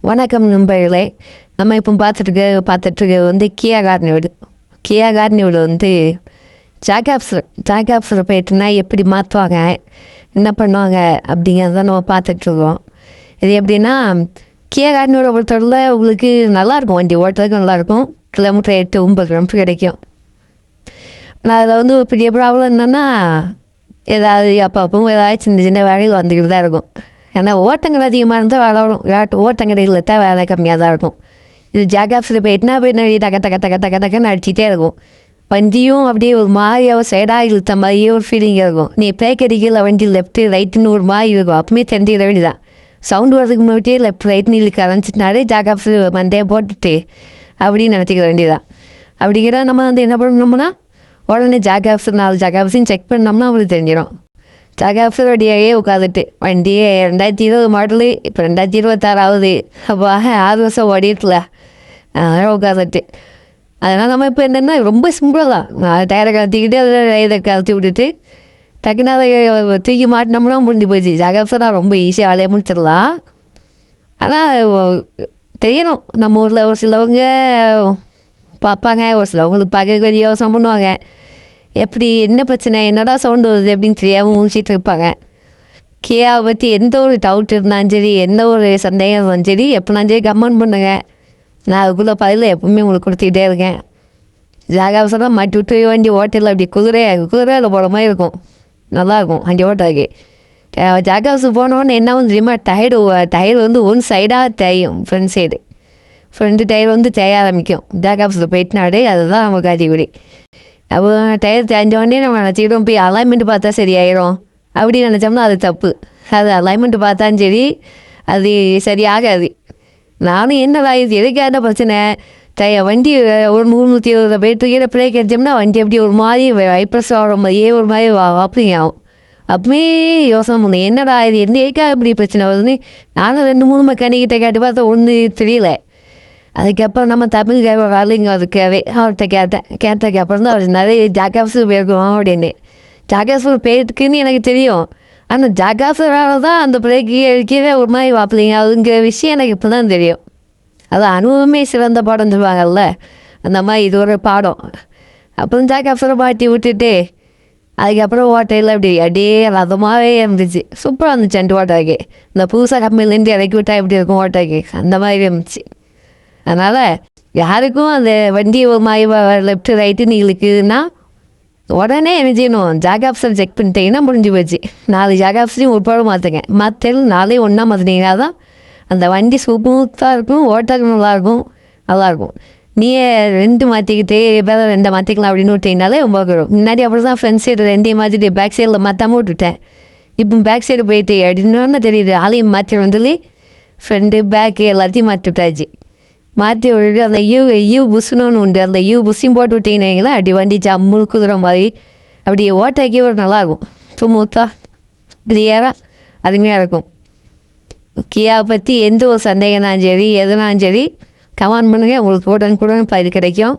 வணக்கம் நண்பர்களே. நம்ம இப்போ பார்த்துட்டு வந்து கியா கார்னியோட வந்து ஜாகாப்ஸில் போயிட்டுனா எப்படி மாற்றுவாங்க, என்ன பண்ணுவாங்க அப்படிங்கிறத நம்ம பார்த்துட்ருக்கோம். இது எப்படின்னா, கியா கார்னியோட பொறுத்தவரையில் உங்களுக்கு நல்லாயிருக்கும், வண்டி ஓட்டுறதுக்கு நல்லாயிருக்கும். கிலோமீட்டர் 8-9 கிலோமீட்டர் கிடைக்கும். நான் அதில் வந்து ஒரு பெரிய ப்ராப்ளம் என்னென்னா, ஏதாவது அப்போ ஏதாவது சின்ன சின்ன வேலைகள் வந்துக்கிட்டு தான் இருக்கும். ஏன்னா ஓட்டங்கள் அதிகமாக இருந்தால் வளரும், ஓட்டங்கள் தான் வேலை கம்மியாக தான் இருக்கும். இது ஜாகாப்ஸில் போயிட்டுனா போய் நிறைய டக்குன்னு அடிச்சிட்டே இருக்கும். வண்டியும் அப்படியே ஒரு மாதிரியாக சைடாக இழுத்த மாதிரியே ஒரு ஃபீலிங் இருக்கும். நீ பிரேக் அடிக்கல, வண்டி லெஃப்ட்டு ரைட்டுன்னு ஒரு மாதிரி இருக்கும். அப்பவுமே தெரிஞ்சுக்கிற வேண்டியதான். சவுண்டு வரதுக்கு முன்னாடியே லெஃப்ட் ரைட்னு இழுக்க ஆரம்பிச்சிட்டுனாலே ஜாகாப்ஸ் மண்டையை போட்டுட்டு அப்படின்னு நினச்சிக்க வேண்டியதான். அப்படிங்கிற நம்ம வந்து என்ன பண்ணணும்னா, உடனே 4 ஜாகாப்ஸையும் செக் பண்ணோம்னா அவங்களுக்கு தெரிஞ்சிடும். ஜாகாப்ஸில் வண்டியாகவே உட்காந்துட்டு வண்டியே 2020 மாடலு, இப்போ 2026 ஆகுது. அப்போ 6 வருஷம் ஓடிட்டுல, அதனால் உட்காந்துட்டு. அதனால் நம்ம இப்போ என்னென்னா ரொம்ப சிம்பிள் தான். டயரை கலத்திக்கிட்டு அதில் இதை கலத்தி விட்டுட்டு டக்குன்னு அதை தூக்கி மாட்டினோம்னா முடிஞ்சு போச்சு. ஜாகாப்ஸை தான் ரொம்ப ஈஸியாக வேலையை முடிச்சிடலாம். ஆனால் தெரியணும், நம்ம ஊரில் ஒரு சிலவங்க பார்ப்பாங்க, ஒரு சிலவங்களுக்கு பார்க்க கொஞ்சம் யோசனை பண்ணுவாங்க. எப்படி என்ன பிரச்சனை, என்னடா சவுண்டு வருது அப்படின்னு தெரியாமல் முடிச்சிட்டு இருப்பாங்க. கியாவை பற்றி எந்த ஒரு டவுட் இருந்தாலும் சரி, எந்த ஒரு சந்தேகம் இருந்தாலும் சரி, எப்போனாலும் சரி கமெண்ட் பண்ணுங்க. நான் அதுக்குள்ளே பதில் எப்பவுமே உங்களுக்கு கொடுத்துக்கிட்டே இருக்கேன். ஜாகாப்ஸெல்லாம் மாட்டி விட்டு வண்டி ஓட்டல அப்படி குதிரையில் போகிற மாதிரி இருக்கும். நல்லாயிருக்கும் வண்டி ஓட்டுறதுக்கு. ஜாகாப்ஸ் போனோன்னு என்ன வந்து தெரியுமா, டயர் வந்து ஒன் சைடாக தேயும். ஃப்ரண்ட் டயர் வந்து தேய ஆரம்பிக்கும் ஜாகாப்ஸில் போயிட்டுனாடே. அதுதான் நமக்கு அறிகுறி. அப்போ டயர் தேஞ்சோடனே நம்ம நினச்சிக்கிட்டோம் போய் அலைன்மெண்ட் பார்த்தா சரியாயிடும் அப்படின்னு நினச்சோம்னா அது தப்பு. அது அலைன்மெண்ட் பார்த்தாலும் சரி அது சரியாகாது. நானும் என்னடா இது எதுக்கான பிரச்சனை, வண்டி ஒரு 320 போயிட்டு கீழே பிரேக் அடித்தோம்னா வண்டி எப்படி ஒரு மாதிரி வைப்ரஸ் ஆகிற மாதிரியே ஒரு மாதிரி அப்படி ஆகும். அப்பவுமே யோசனை பண்ணேன், என்னடா இது எதுக்காக இப்படி பிரச்சனை வருதுன்னு. நானும் 2-3 மெக்கானிக்கிட்ட கேட்டு பார்த்தா ஒன்றும் தெரியல. அதுக்கப்புறம் நம்ம தமிழ் வேலைங்க அதுக்காகவே அவர்கிட்ட கேட்டதுக்கு அப்புறம் தான் அவர் நிறைய ஜாகாப்ஸு போயிருக்கோம் அப்படின்னு. ஜாகாப்ஸு போயிருக்குன்னு எனக்கு தெரியும். ஆனால் ஜாகாப்ஸு வேலை தான் அந்த பிரேக்கு கீழே ஒரு மாதிரி வாப்பிலிங்க அதுங்கிற விஷயம் எனக்கு இப்போ தான் தெரியும். அது அனுபவமே சிறந்த பாடம் சொல்லுவாங்கல்ல, அந்த மாதிரி இது ஒரு பாடம். அப்புறம் ஜாகாப்ஸில் மாட்டி விட்டுட்டு அதுக்கப்புறம் ஓட்டையில் அப்படியே ரதமாகவே இருந்துச்சு. சூப்பராக இருந்துச்சு அந்த ஓட்டைக்கு. இந்த புதுசாக கம்மியிலேருந்து இறக்கி விட்டால் எப்படி இருக்கும் ஓட்டைக்கு, அந்த மாதிரி இருந்துச்சு. அதனால் யாருக்கும் அந்த வண்டி ஒரு மாதிரி லெஃப்ட்டு ரைட்டுன்னு இழுக்குதுன்னா உடனே என்ன செய்யணும், ஜாகாப்ஸில் செக் பண்ணிட்டீங்கன்னா முடிஞ்சு போச்சு. 4 ஜாகாப்ஸ்லையும் ஒரு பாடம் மாற்றுங்க. 4 ஒன்றா மாற்றினீங்கன்னா தான் அந்த வண்டி ஸ்மூத்தாக இருக்கும், ஓட்டக்கு நல்லாயிருக்கும். நீயே 2 மாற்றிக்கிட்டே வேறு 2 மாற்றிக்கலாம் அப்படின்னு விட்டீங்கனாலே ரொம்ப வரும். முன்னாடி அப்படி தான் ஃப்ரண்ட் சைடு 2 மாற்றிட்டு பேக் சைடில் மாற்றாமல் விட்டுட்டேன். இப்போ பேக் சைடு போயிட்டு அப்படின்னு தெரியுது, ஆளையும் மாற்றி வந்துலே ஃப்ரெண்டு பேக்கு எல்லாத்தையும் மாற்றி விட்டாச்சு. மாற்றி விட்டு அந்த யூ புஷ்ணுன்னு உண்டு, அந்த புஷ்ஷையும் போட்டு விட்டீங்கன்னா அப்படி வண்டி ஜம்முன்னு குதிரை மாதிரி அப்படி ஓட்டாக்கி ஒரு நல்லாயிருக்கும். ஸ்மூத்தாக கிளியராக அருமையாக இருக்கும். கியாவை பற்றி எந்த ஒரு சந்தேகம்னாலும் சரி, எதுனாலும் சரி கமெண்ட் பண்ணுங்கள். உங்களுக்கு உடனுக்குடன் பதில் கிடைக்கும்.